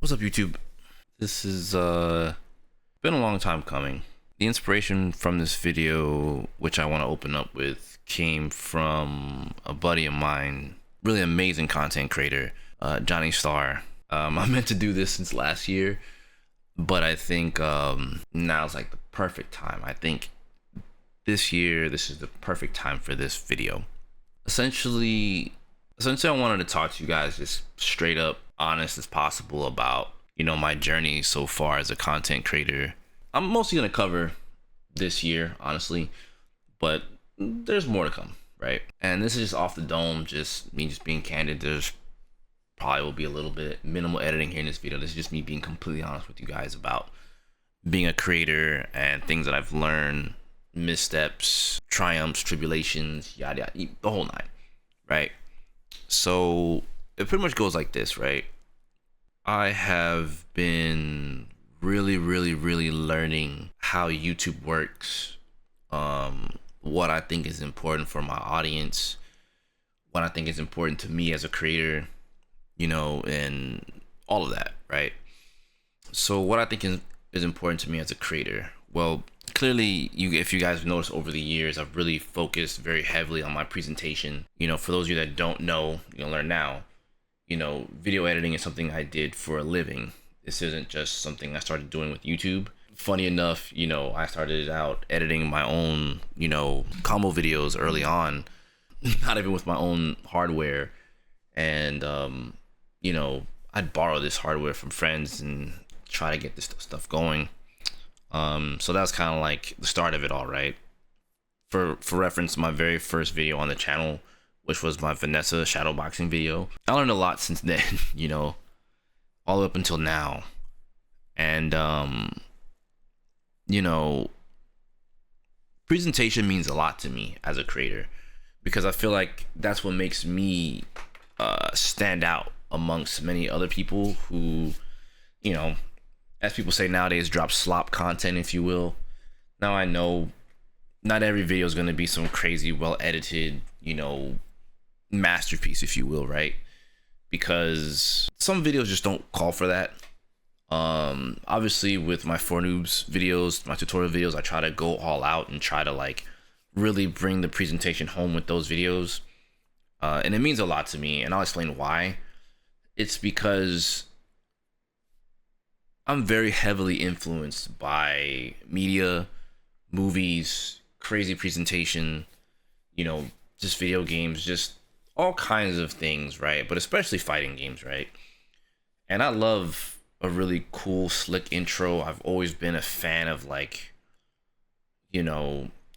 What's up, YouTube? This is been a long time coming. The inspiration from this video, which I want to open up with, came from a buddy of mine, really amazing content creator, Johnny Star. I meant to do this since last year, but I think now's like the perfect time. I think this year, this is the perfect time for this video. Essentially, I wanted to talk to you guys just straight up, honest as possible about, my journey so far as a content creator. I'm mostly going to cover this year, honestly, but there's more to come, right? And this is just off the dome, just me just being candid. There's probably will be a little bit minimal editing here in this video. This is just me being completely honest with you guys about being a creator and things that I've learned, missteps, triumphs, tribulations, yada yada, the whole nine, right? So it pretty much goes like this, right? I have been really learning how YouTube works, what I think is important for my audience, what I think is important to me as a creator, and all of that, right? So what I think is important to me as a creator, well, clearly, if you guys noticed over the years, I've really focused very heavily on my presentation. For those of you that don't know, you'll learn now. Video editing is something I did for a living. This isn't just something I started doing with YouTube. Funny enough, I started out editing my own, combo videos early on, not even with my own hardware. And, I'd borrow this hardware from friends and try to get this stuff going. So that's kind of like the start of it all, right? For reference, my very first video on the channel, which was my Vanessa shadowboxing video, I learned a lot since then, all up until now. And, presentation means a lot to me as a creator, because I feel like that's what makes me stand out amongst many other people who, as people say nowadays, drop slop content, if you will. Now, I know not every video is going to be some crazy, well-edited, masterpiece, if you will, right? Because some videos just don't call for that. Obviously, with my For Noobs videos, my tutorial videos, I try to go all out and try to, really bring the presentation home with those videos. And it means a lot to me, and I'll explain why. It's because I'm very heavily influenced by media, movies, crazy presentation, just video games, just all kinds of things, right? But especially fighting games, right? And I love a really cool, slick intro. I've always been a fan of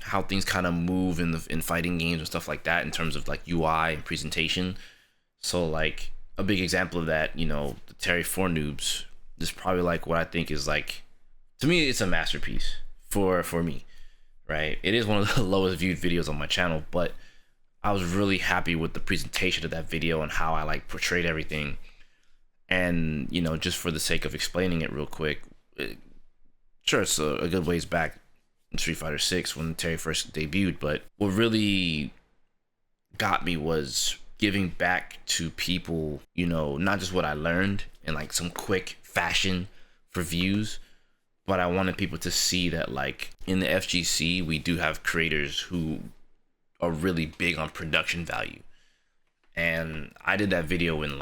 how things kind of move in fighting games and stuff like that in terms of UI and presentation. So a big example of that, the Terry For Noobs, is probably what I think is to me, it's a masterpiece for me, right? It is one of the lowest viewed videos on my channel, but I was really happy with the presentation of that video and how I portrayed everything. And just for the sake of explaining it real quick, sure, it's a good ways back in Street Fighter 6 when Terry first debuted, but what really got me was giving back to people, not just what I learned in some quick fashion for views, but I wanted people to see that in the FGC we do have creators who are really big on production value. And I did that video in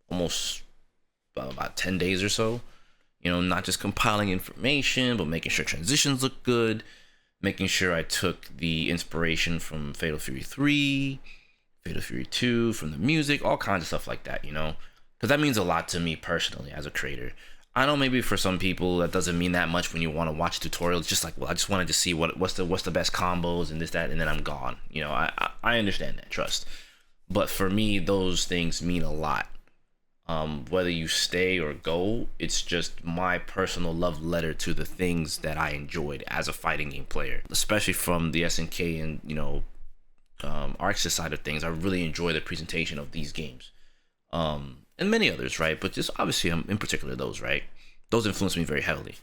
almost about 10 days or so, not just compiling information, but making sure transitions look good, making sure I took the inspiration from Fatal Fury 3, Fatal Fury 2, from the music, all kinds of stuff like that, because that means a lot to me personally as a creator. I know maybe for some people that doesn't mean that much when you want to watch a tutorial. It's just well, I just wanted to see what's the best combos and this, that, and then I'm gone. I understand that, trust. But for me, those things mean a lot. Whether you stay or go, it's just my personal love letter to the things that I enjoyed as a fighting game player, especially from the SNK and Arxis side of things. I really enjoy the presentation of these games. And many others, right? But just obviously, in particular, those, right? Those influenced me very heavily.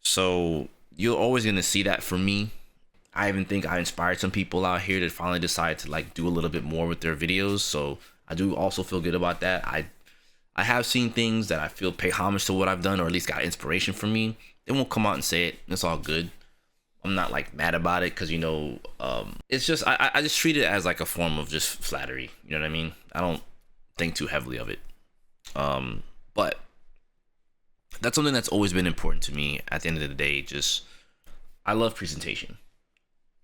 So you're always going to see that for me. I even think I inspired some people out here to finally decide to do a little bit more with their videos. So I do also feel good about that. I I have seen things that I feel pay homage to what I've done, or at least got inspiration from me. They won't come out and say it. It's all good. I'm not like mad about it because, you know, it's just I just treat it as like a form of just flattery. You know what I mean? I don't think too heavily of it. But that's something that's always been important to me. At the end of the day, just I love presentation,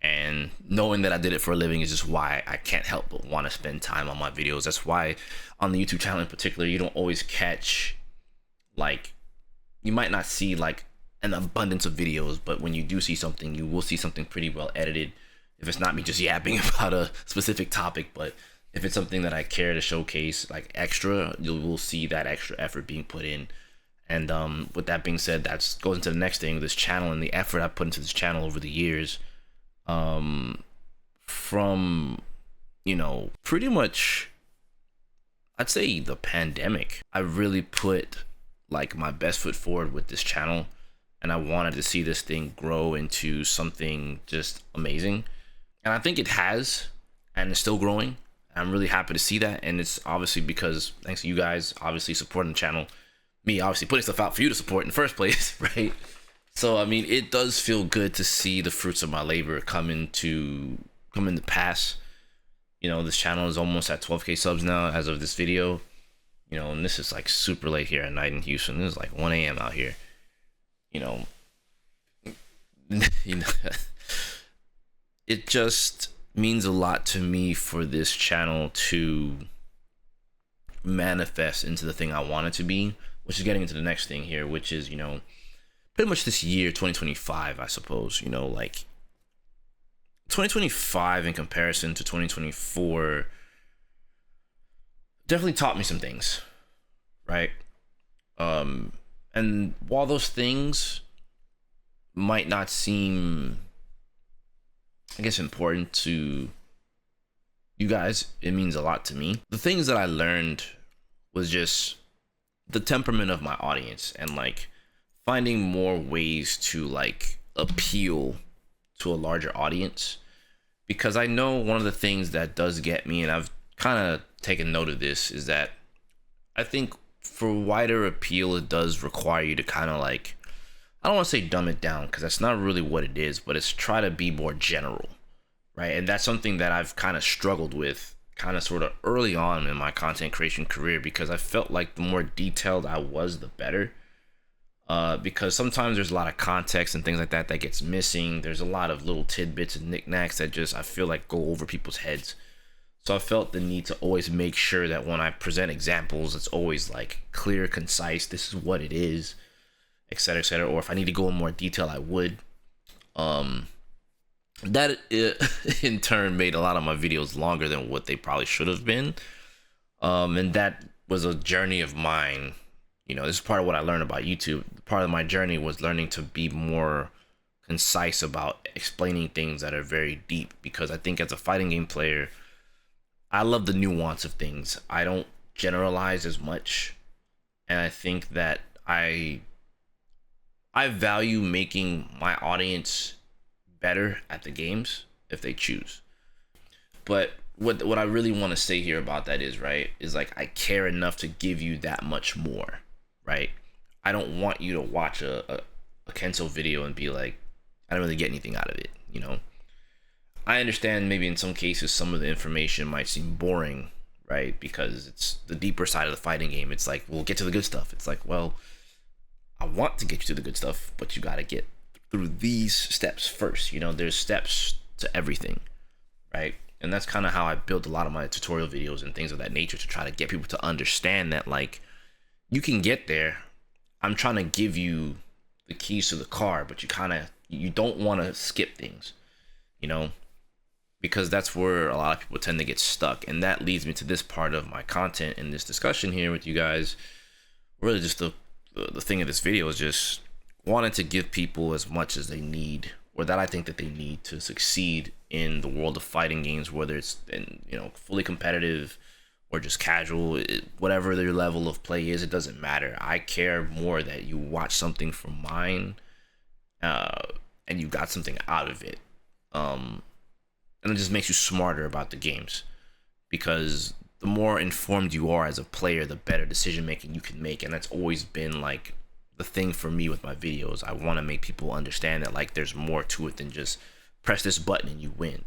and knowing that I did it for a living is just why I can't help but want to spend time on my videos. That's why on the YouTube channel in particular, you don't always catch, like, you might not see like an abundance of videos, but when you do see something, you will see something pretty well edited. If it's not me just yapping about a specific topic, but if it's something that I care to showcase like extra, you will see that extra effort being put in. And with that being said, that goes into the next thing, this channel and the effort I put into this channel over the years. From, you know, pretty much, I'd say the pandemic, I really put like my best foot forward with this channel, and I wanted to see this thing grow into something just amazing. And I think it has, and it's still growing. I'm really happy to see that, and it's obviously because thanks to you guys obviously supporting the channel, me obviously putting stuff out for you to support in the first place, right? So I mean, it does feel good to see the fruits of my labor come into pass. You know, this channel is almost at 12k subs now as of this video. You know, and this is like super late here at night in Houston. This is like 1 a.m. out here. You know, it just means a lot to me for this channel to manifest into the thing I want it to be, which is getting into the next thing here, which is, you know, pretty much this year, 2025, I suppose. You know, like 2025 in comparison to 2024 definitely taught me some things, right? And while those things might not seem, I guess, important to you guys, it means a lot to me. The things that I learned was just the temperament of my audience, and like finding more ways to like appeal to a larger audience. Because I know one of the things that does get me, and I've kind of taken note of this, is that I think for wider appeal, it does require you to kind of like, I don't want to say dumb it down, because that's not really what it is, but it's try to be more general, right? And that's something that I've kind of struggled with kind of sort of early on in my content creation career, because I felt like the more detailed I was, the better. Because sometimes there's a lot of context and things like that that gets missing. There's a lot of little tidbits and knickknacks that just, I feel like, go over people's heads. So I felt the need to always make sure that when I present examples, it's always like clear, concise, this is what it is, etc., etc. Or if I need to go in more detail, I would. That in turn made a lot of my videos longer than what they probably should have been. And that was a journey of mine. You know, this is part of what I learned about YouTube. Part of my journey was learning to be more concise about explaining things that are very deep, because I think as a fighting game player, I love the nuance of things. I don't generalize as much, and I think that I value making my audience better at the games if they choose. But what I really want to say here about that is, right, is like I care enough to give you that much more, right? I don't want you to watch a Kensou video and be like, I don't really get anything out of it, you know? I understand maybe in some cases some of the information might seem boring, right? Because it's the deeper side of the fighting game. It's like, we'll get to the good stuff. It's like, well, I want to get you to the good stuff, but you got to get through these steps first. You know, there's steps to everything, right? And that's kind of how I built a lot of my tutorial videos and things of that nature, to try to get people to understand that, like, you can get there. I'm trying to give you the keys to the car, but you don't want to skip things, you know? Because that's where a lot of people tend to get stuck. And that leads me to this part of my content in this discussion here with you guys. Really just the thing of this video is just wanting to give people as much as they need, or that I think that they need, to succeed in the world of fighting games, whether it's in, you know, fully competitive or just casual. Whatever their level of play is, it doesn't matter. I care more that you watch something from mine and you got something out of it. And it just makes you smarter about the games, because the more informed you are as a player, the better decision making you can make. And that's always been like the thing for me with my videos. I want to make people understand that like there's more to it than just press this button and you win.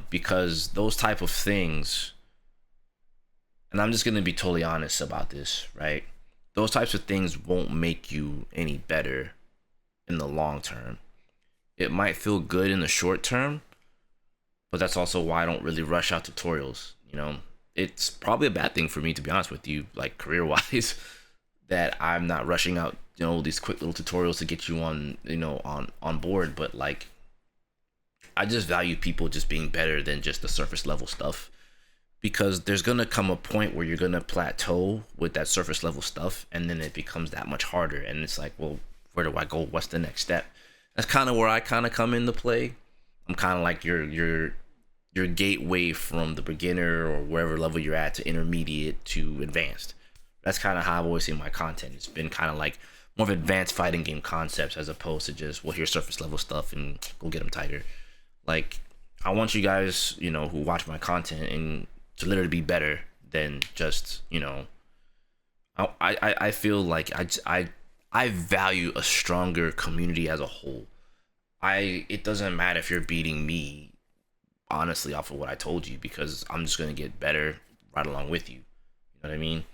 Because those type of things, and I'm just going to be totally honest about this, right? Those types of things won't make you any better in the long term. It might feel good in the short term, but that's also why I don't really rush out tutorials. You know, it's probably a bad thing for me, to be honest with you, like career-wise, that I'm not rushing out, you know, these quick little tutorials to get you on, you know, on board. But like, I just value people just being better than just the surface level stuff, because there's gonna come a point where you're gonna plateau with that surface level stuff, and then it becomes that much harder. And it's like, well, where do I go? What's the next step? That's kind of where I kind of come into play. I'm kind of like your gateway from the beginner or wherever level you're at to intermediate to advanced. That's kind of how I've always seen my content. It's been kind of like more of advanced fighting game concepts as opposed to just, well, here's surface level stuff and go get them tighter. Like, I want you guys, you know, who watch my content and to literally be better than just, you know, I feel like I value a stronger community as a whole. It doesn't matter if you're beating me, honestly, off of what I told you, because I'm just going to get better right along with you. You know what I mean?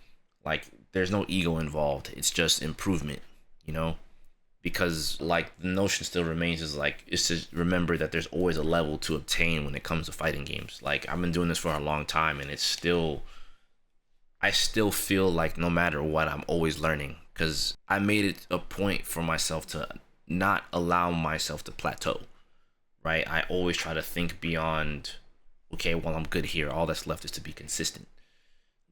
Like, there's no ego involved. It's just improvement, you know? Because, like, the notion still remains is, like, it's to remember that there's always a level to obtain when it comes to fighting games. Like, I've been doing this for a long time, and it's still... I still feel like no matter what, I'm always learning. Because I made it a point for myself to not allow myself to plateau, right? I always try to think beyond, okay, well, I'm good here. All that's left is to be consistent.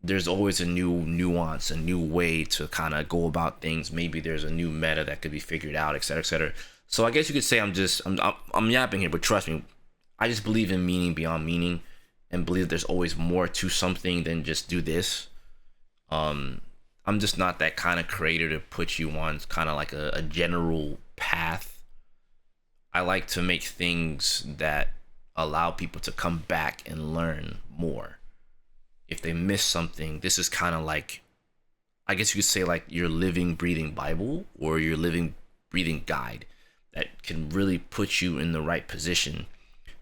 There's always a new nuance, a new way to kind of go about things. Maybe there's a new meta that could be figured out, et cetera, et cetera. So I guess you could say I'm yapping here, but trust me, I just believe in meaning beyond meaning, and believe there's always more to something than just do this. I'm just not that kind of creator to put you on kind of like a general path. I like to make things that allow people to come back and learn more. If they miss something, this is kind of like, I guess you could say like your living, breathing Bible or your living, breathing guide that can really put you in the right position,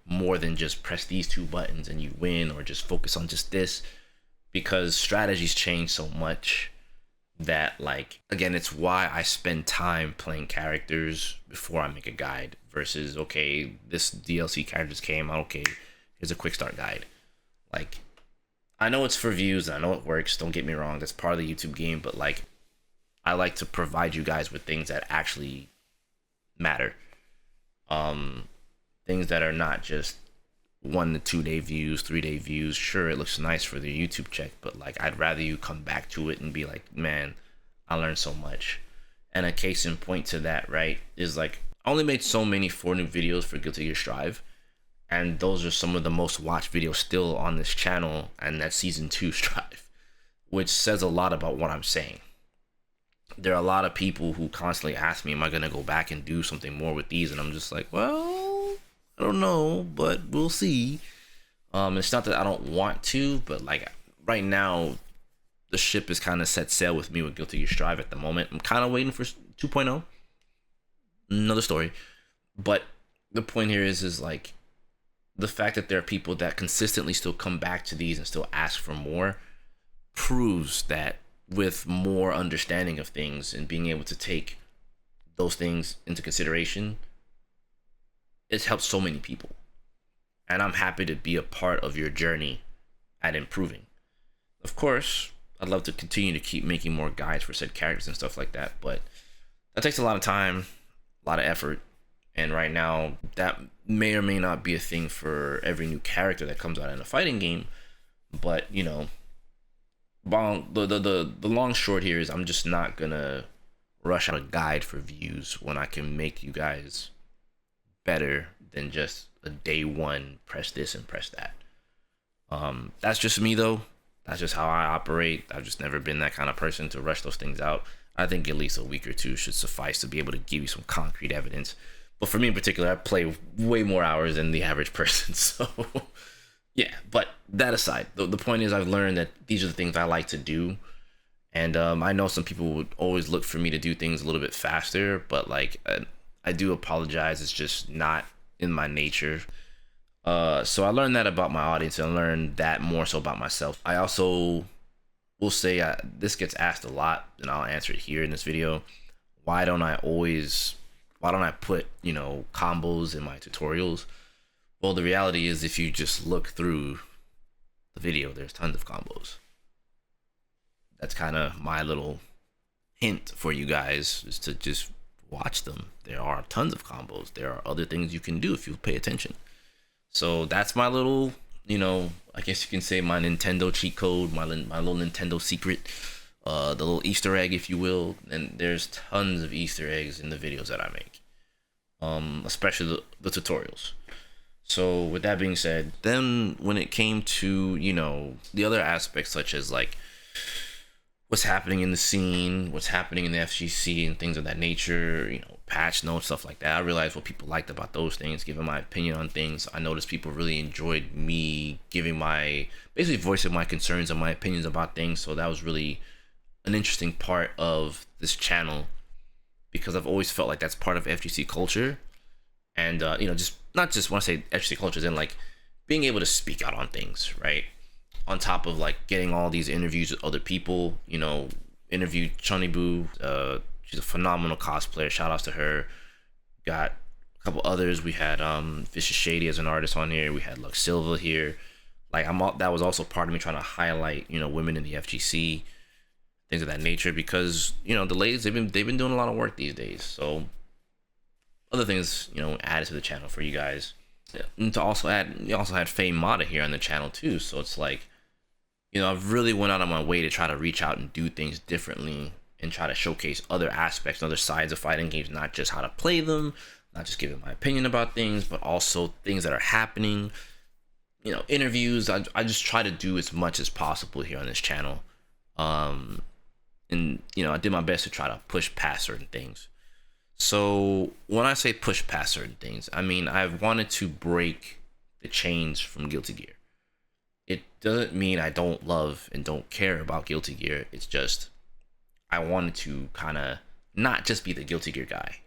more than just press these two buttons and you win, or just focus on just this, because strategies change so much that, like, again, it's why I spend time playing characters before I make a guide versus, okay, this DLC character just came out, okay, here's a quick start guide. Like, I know it's for views and I know it works, don't get me wrong, that's part of the YouTube game, but like, I like to provide you guys with things that actually matter. Things that are not just 1 to 2 day views, 3 day views. Sure, it looks nice for the YouTube check, but like, I'd rather you come back to it and be like, man, I learned so much. And a case in point to that, right, is like, I only made so many 4 new videos for Guilty Gear Strive, and those are some of the most watched videos still on this channel, and that's season 2 Strive, which says a lot about what I'm saying. There are a lot of people who constantly ask me, am I gonna go back and do something more with these? And I'm just like, well, I don't know, but we'll see. It's not that I don't want to, but like right now, the ship is kind of set sail with me with Guilty Gear Strive at the moment. I'm kind of waiting for 2.0. Another story. But the point here is like, the fact that there are people that consistently still come back to these and still ask for more proves that with more understanding of things and being able to take those things into consideration, it's helped so many people. And I'm happy to be a part of your journey at improving. Of course, I'd love to continue to keep making more guides for said characters and stuff like that, but that takes a lot of time, a lot of effort, and right now that may or may not be a thing for every new character that comes out in a fighting game. But you know, the long short here is I'm just not gonna rush out a guide for views when I can make you guys better than just a day one press this and press that. That's just me though. That's just how I operate. I've just never been that kind of person to rush those things out. I think at least a week or two should suffice to be able to give you some concrete evidence. But for me in particular, I play way more hours than the average person. So, yeah, but that aside, the point is I've learned that these are the things I like to do. And I know some people would always look for me to do things a little bit faster, but like I do apologize. It's just not in my nature. So I learned that about my audience, and I learned that more so about myself. I also will say this gets asked a lot, and I'll answer it here in this video. Why don't I always? Why don't I put combos in my tutorials? Well, the reality is, if you just look through the video, there's tons of combos. That's kind of my little hint for you guys, is to just watch them. There are tons of combos. There are other things you can do if you pay attention. So that's my little, I guess you can say my Nintendo cheat code, my little Nintendo secret, the little Easter egg, if you will. And there's tons of Easter eggs in the videos that I make, especially the tutorials. So with that being said, then when it came to, the other aspects, such as like what's happening in the scene, what's happening in the FGC and things of that nature, patch notes, stuff like that, I realized what people liked about those things, giving my opinion on things. I noticed people really enjoyed me giving basically voicing my concerns and my opinions about things. So that was really an interesting part of this channel, because I've always felt like that's part of FGC culture. And, just not just when I say FGC culture, then like being able to speak out on things, right? On top of like getting all these interviews with other people, interviewed Chunibu. She's a phenomenal cosplayer. Shout outs to her. Got a couple others. We had Vicious Shady as an artist on here. We had Lux Silva here. Like that was also part of me trying to highlight, women in the FGC, things of that nature, because the ladies, they've been doing a lot of work these days. So other things, added to the channel for you guys. Yeah. And to also add, we also had Faye Mata here on the channel too. So it's like, I've really went out of my way to try to reach out and do things differently and try to showcase other aspects, other sides of fighting games, not just how to play them, not just giving my opinion about things, but also things that are happening, interviews. I just try to do as much as possible here on this channel. And, I did my best to try to push past certain things. So when I say push past certain things, I mean, I've wanted to break the chains from Guilty Gear. It doesn't mean I don't love and don't care about Guilty Gear. It's just I wanted to kind of not just be the Guilty Gear guy.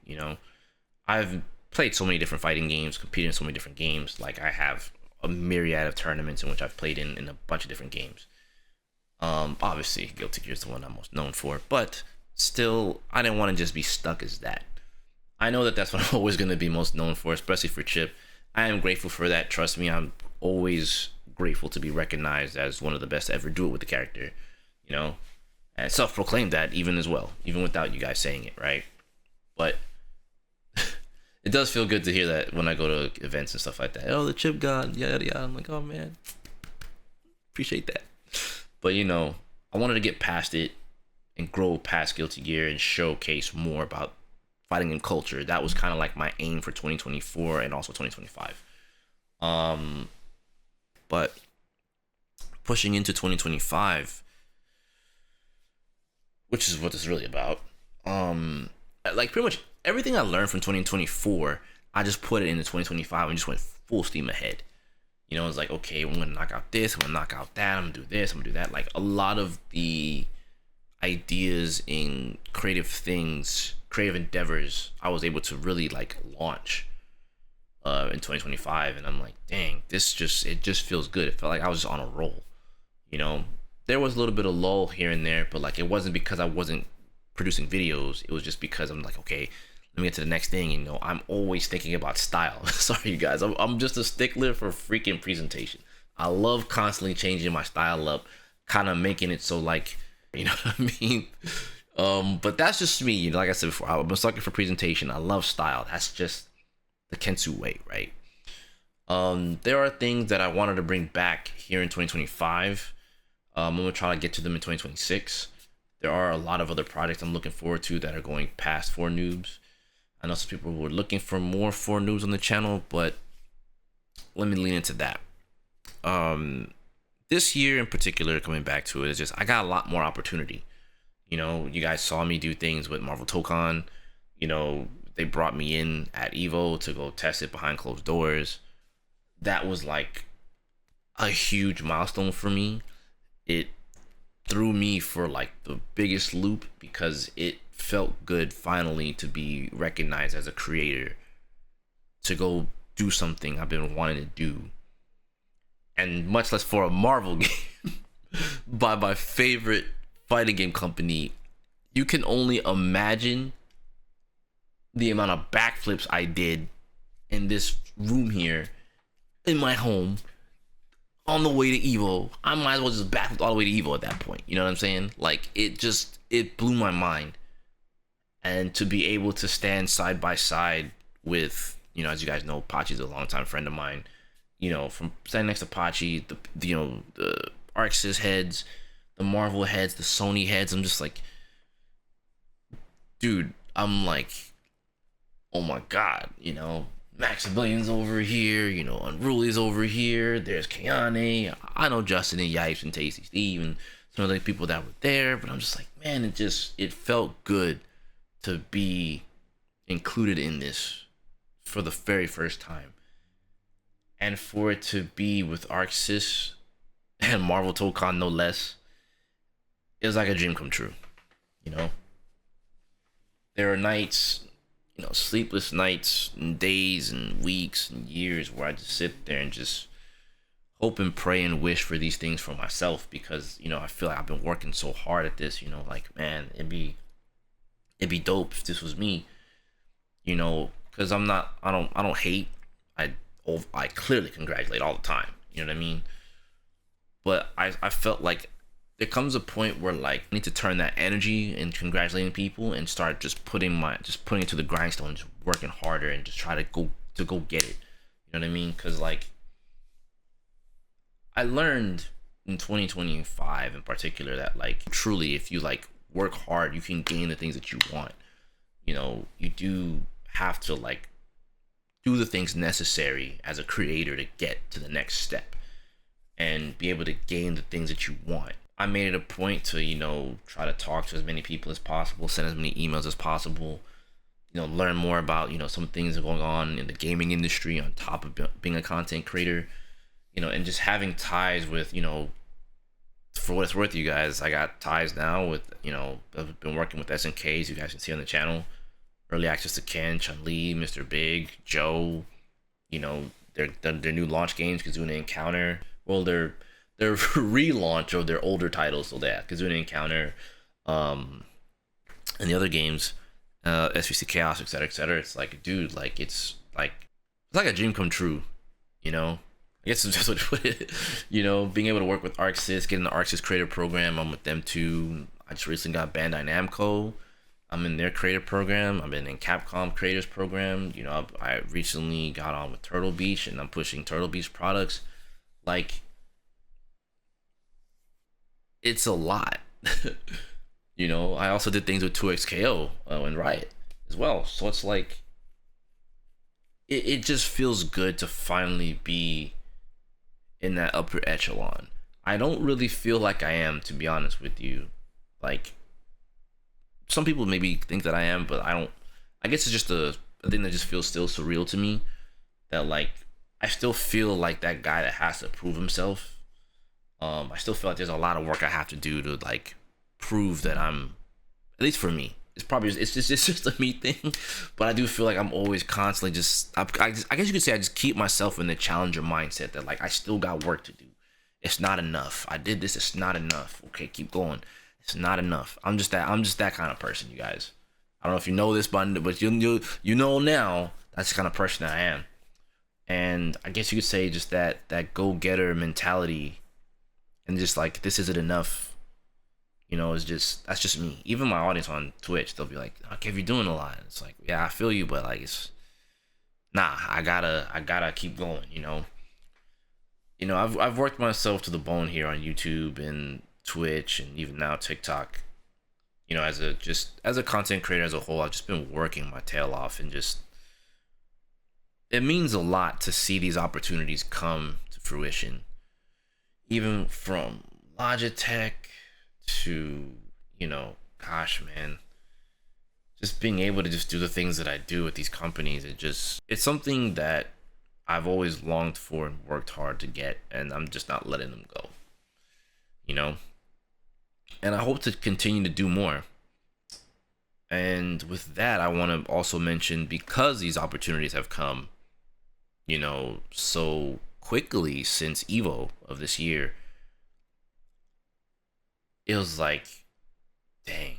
I've played so many different fighting games, competed in so many different games. Like I have a myriad of tournaments in which I've played in a bunch of different games. Obviously Guilty Gear is the one I'm most known for, but still, I didn't want to just be stuck as that. I know that that's what I'm always going to be most known for, especially for Chip. I am grateful for that. Trust me, I'm always grateful to be recognized as one of the best to ever do it with the character, and self-proclaimed that even as well, even without you guys saying it, right? But it does feel good to hear that when I go to events and stuff like that. Oh, the Chip God, yada yada. I'm like, oh man, appreciate that. But I wanted to get past it and grow past Guilty Gear and showcase more about fighting and culture. That was kind of like my aim for 2024 and also 2025. But pushing into 2025, which is what this is really about, like pretty much everything I learned from 2024, I just put it into 2025 and just went full steam ahead. It's like, okay, I'm gonna knock out this, I'm gonna knock out that, I'm gonna do this, I'm gonna do that. Like a lot of the ideas in creative things, creative endeavors, I was able to really like launch in 2025, and I'm like, dang, it just feels good. It felt like I was just on a roll. There was a little bit of lull here and there, but like it wasn't because I wasn't producing videos. It was just because I'm like, okay, let me get to the next thing. I'm always thinking about style. Sorry, you guys. I'm just a stickler for freaking presentation. I love constantly changing my style up, kind of making it so like, you know what I mean? But that's just me. Like I said before, I'm a sucker for presentation. I love style. That's just the Kensou way, right? There are things that I wanted to bring back here in 2025. I'm gonna try to get to them in 2026. There are a lot of other projects I'm looking forward to that are going past 4 noobs. I know some people were looking for more 4 noobs on the channel, but let me lean into that. This year in particular, coming back to it, is just I got a lot more opportunity. You guys saw me do things with Marvel Tokon. They brought me in at Evo to go test it behind closed doors. That was like a huge milestone for me. It threw me for like the biggest loop because it felt good finally to be recognized as a creator, to go do something I've been wanting to do, and much less for a Marvel game by my favorite fighting game company. You can only imagine the amount of backflips I did in this room here in my home on the way to Evo. I might as well just backflip all the way to Evo at that point. You know what I'm saying? Like, it blew my mind. And to be able to stand side by side with, as you guys know, Pachi's a longtime friend of mine. From standing next to Pachi, the Arxis heads, the Marvel heads, the Sony heads, I'm just like, dude, I'm like, oh my god, Maximilian's over here, Unruly's over here, there's Kayane, I know Justin and Yipes and Tasty Steve and some of the people that were there, but I'm just like, man, it felt good to be included in this for the very first time. And for it to be with Arxis and Marvel Tokon no less, it was like a dream come true. There are nights, sleepless nights and days and weeks and years where I just sit there and just hope and pray and wish for these things for myself, because I feel like I've been working so hard at this. Like, man, it'd be dope if this was me. Because I don't hate. I clearly congratulate all the time. You know what I mean? But I felt like there comes a point where, like, I need to turn that energy in congratulating people and start just putting it to the grindstone, just working harder and just try to go get it. You know what I mean? Because, like, I learned in 2025 in particular that, like, truly, if you, like, work hard, you can gain the things that you want. You do have to, like, do the things necessary as a creator to get to the next step and be able to gain the things that you want. I made it a point to, try to talk to as many people as possible, send as many emails as possible, learn more about, some things that are going on in the gaming industry on top of being a content creator, and just having ties with, for what it's worth, you guys, I got ties now with, I've been working with SNKs, you guys can see on the channel. Early access to Ken, Chun-Li, Mr. Big, Joe, their new launch games, Kazuna Encounter. Well, their relaunch of their older titles, so that Kazuna Encounter, and the other games, SVC Chaos, etc., etc. It's like, dude, like, it's like a dream come true, I guess it's just what to put it. Being able to work with Arxis, getting the Arxis creator program, I'm with them too. I just recently got Bandai Namco. I'm in their creator program. I've been in Capcom creators program. I recently got on with Turtle Beach, and I'm pushing Turtle Beach products. Like, it's a lot. I also did things with 2XKO and Riot as well. So it's like, it just feels good to finally be in that upper echelon. I don't really feel like I am, to be honest with you. Like, some people maybe think that I am, but I don't. I guess it's just a thing that just feels still surreal to me, that, like, I still feel like that guy that has to prove himself. I still feel like there's a lot of work I have to do to, like, prove that I'm, at least for me. It's just a me thing, but I do feel like I'm always constantly I guess you could say I just keep myself in the challenger mindset, that, like, I still got work to do. It's not enough. I did this. It's not enough. Okay, keep going. It's not enough. I'm just that kind of person, you guys. I don't know if you know this, but you know now, that's the kind of person that I am. And I guess you could say just that go-getter mentality, and just like, this isn't enough. That's just me. Even my audience on Twitch, they'll be like, "Okay, you're doing a lot." It's like, yeah, I feel you, but, like, it's nah. I gotta keep going. I've worked myself to the bone here on YouTube and Twitch, and even now TikTok. As a content creator as a whole, I've just been working my tail off, and just, it means a lot to see these opportunities come to fruition, even from Logitech to, gosh, man, just being able to just do the things that I do with these companies. It's something that I've always longed for and worked hard to get, and I'm just not letting them go, you know? And I hope to continue to do more. And with that, I want to also mention, because these opportunities have come, so quickly since Evo of this year, it was like, dang,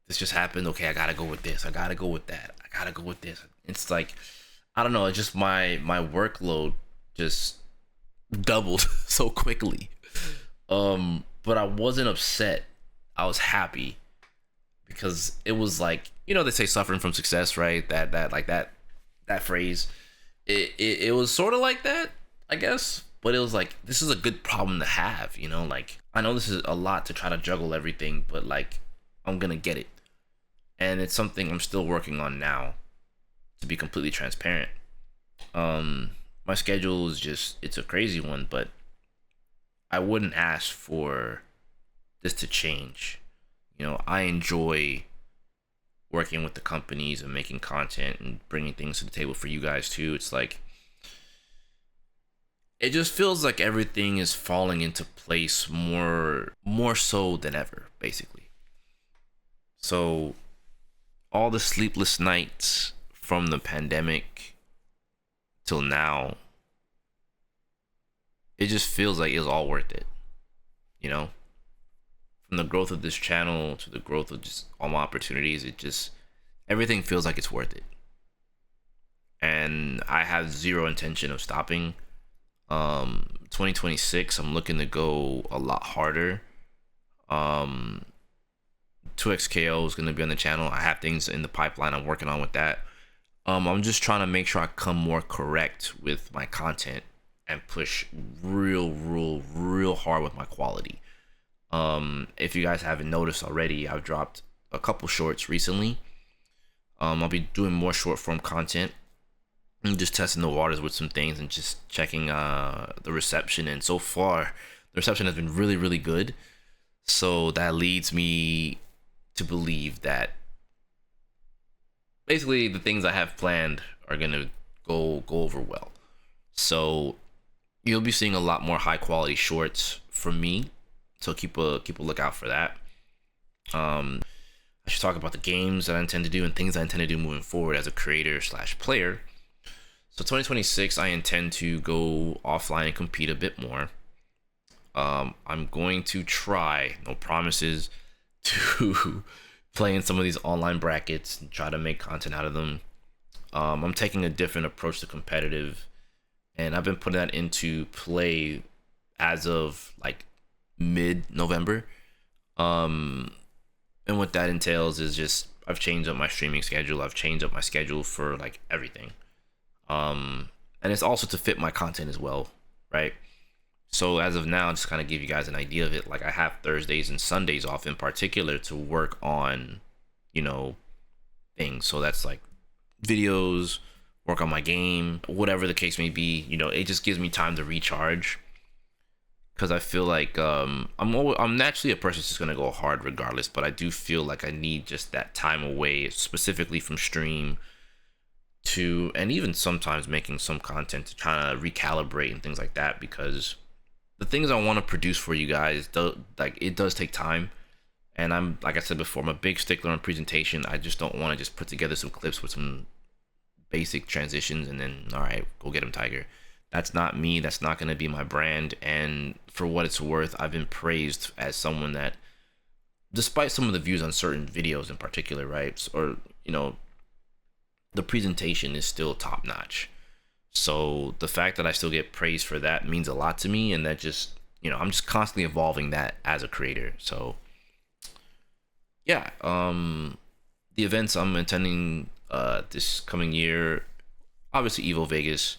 this just happened. Okay, I gotta go with this. I gotta go with that. I gotta go with this. It's like, I don't know. It's just my workload just doubled so quickly. But I wasn't upset. I was happy because it was like, they say suffering from success, right? That phrase. It was sort of like that, I guess. But it was like, this is a good problem to have, like, I know this is a lot to try to juggle everything, but like, I'm gonna get it. And it's something I'm still working on now, to be completely transparent. My schedule is just, it's a crazy one, but I wouldn't ask for this to change. I enjoy working with the companies and making content and bringing things to the table for you guys too. It's like, it just feels like everything is falling into place more so than ever, basically. So all the sleepless nights from the pandemic till now, it just feels like it's all worth it. From the growth of this channel to the growth of just all my opportunities, everything feels like it's worth it. And I have zero intention of stopping. 2026, I'm looking to go a lot harder. 2XKO is going to be on the channel. I have things in the pipeline I'm working on with that. I'm just trying to make sure I come more correct with my content and push real hard with my quality. If you guys haven't noticed already, I've dropped a couple shorts recently. I'll be doing more short form content. I'm just testing the waters with some things and just checking the reception. And so far, the reception has been really good. So that leads me to believe that basically the things I have planned are gonna go over well. So you'll be seeing a lot more high quality shorts from me. So keep a lookout for that. I should talk about the games that I intend to do and things I intend to do moving forward as a creator / player. So 2026, I intend to go offline and compete a bit more. I'm going to try, no promises, to play in some of these online brackets and try to make content out of them. I'm taking a different approach to competitive, and I've been putting that into play as of like mid-November. And what that entails is just, I've changed up my streaming schedule. I've changed up my schedule for like everything. And it's also to fit my content as well, right? So as of now, just kind of give you guys an idea of it. Like, I have Thursdays and Sundays off in particular to work on, things. So that's like videos, work on my game, whatever the case may be. It just gives me time to recharge. Because I feel like I'm naturally a person that's just gonna go hard regardless, but I do feel like I need just that time away, specifically from stream, and even sometimes making some content to try to recalibrate and things like that, because the things I want to produce for you guys, it does take time. And I'm, like I said before, I'm a big stickler on presentation. I just don't want to just put together some clips with some basic transitions and then, all right, go get him, Tiger. That's not me. That's not going to be my brand. And for what it's worth, I've been praised as someone that, despite some of the views on certain videos in particular, right, or the presentation is still top notch. So the fact that I still get praised for that means a lot to me, and that just, I'm just constantly evolving that as a creator. So yeah, the events I'm attending this coming year, obviously Evo Vegas.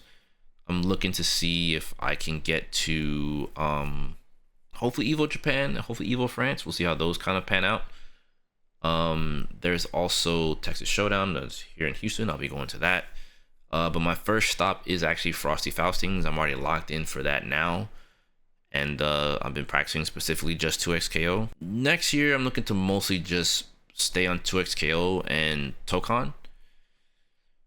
I'm looking to see if I can get to hopefully Evo Japan, hopefully Evo France. We'll see how those kind of pan out. There's also Texas Showdown that's here in Houston. I'll be going to that. But my first stop is actually Frosty Faustings. I'm already locked in for that now. And I've been practicing specifically just 2XKO. Next year, I'm looking to mostly just stay on 2XKO and Tokon.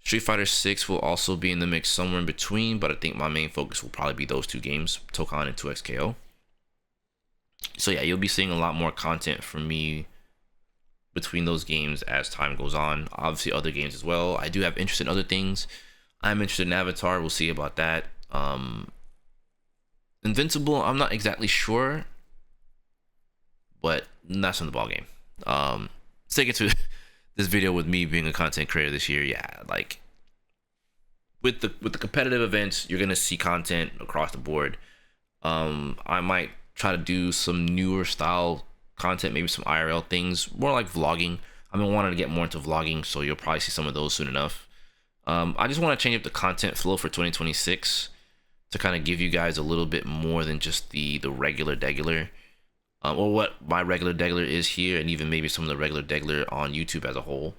Street Fighter 6 will also be in the mix somewhere in between, but I think my main focus will probably be those two games, Tokan and 2XKO. So yeah, you'll be seeing a lot more content from me between those games as time goes on. Obviously other games as well. I do have interest in other things. I'm interested in Avatar. We'll see about that. Invincible, I'm not exactly sure, but that's in the ball game. Let's take it to this video with me being a content creator this year. Yeah, like with the competitive events, you're gonna see content across the board. I might try to do some newer style content, maybe some IRL things, more like vlogging. I've been wanting to get more into vlogging, so you'll probably see some of those soon enough. I just want to change up the content flow for 2026 to kind of give you guys a little bit more than just the regular degular, or what my regular degular is here, and even maybe some of the regular degular on YouTube as a whole.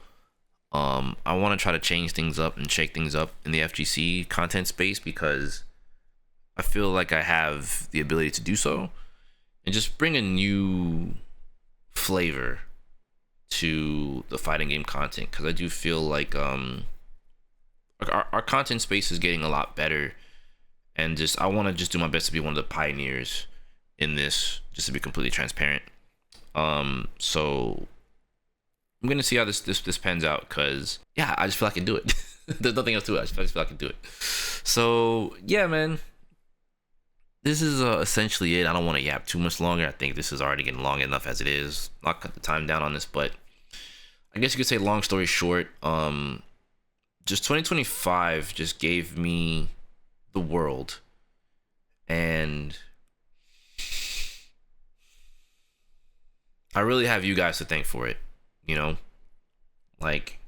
I want to try to change things up and shake things up in the FGC content space because I feel like I have the ability to do so and just bring a new flavor to the fighting game content, because I do feel like our content space is getting a lot better, and just I want to just do my best to be one of the pioneers in this, just to be completely transparent. So I'm gonna see how this pans out, because yeah, I just feel I can do it. There's nothing else to it. I just feel I can do it. So yeah, man, this is essentially it. I don't want to yap too much longer. I think this is already getting long enough as it is. I'll cut the time down on this, but I guess you could say, long story short, just 2025 just gave me the world, and I really have you guys to thank for it. You know, like,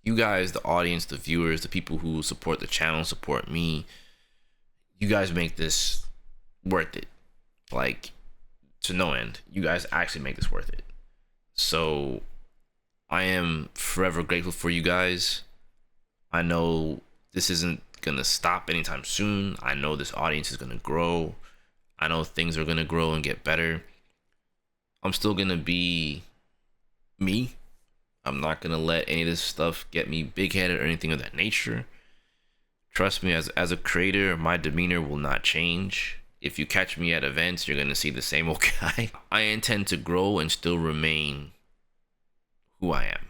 you guys, the audience, the viewers, the people who support the channel, support me, you guys make this worth it, like, to no end. You guys actually make this worth it. So I am forever grateful for you guys. I know this isn't gonna stop anytime soon. I know this audience is gonna grow. I know things are gonna grow and get better. I'm still gonna be me. I'm not gonna let any of this stuff get me big-headed or anything of that nature. Trust me, as a creator, my demeanor will not change. If you catch me at events, you're gonna see the same old guy. I intend to grow and still remain who I am.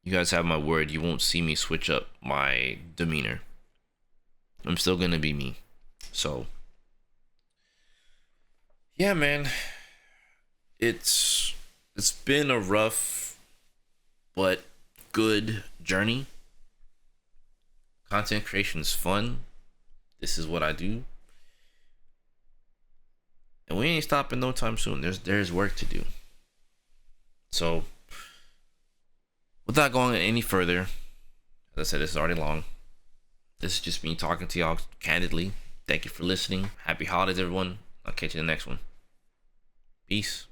You guys have my word. You won't see me switch up my demeanor. I'm still gonna be me. So yeah, man, it's been a rough but good journey. Content creation is fun. This is what I do, and we ain't stopping no time soon. There's work to do. So without going any further, as I said, this is already long. This is just me talking to y'all candidly. Thank you for listening. Happy holidays, everyone. I'll catch you in the next one. Peace.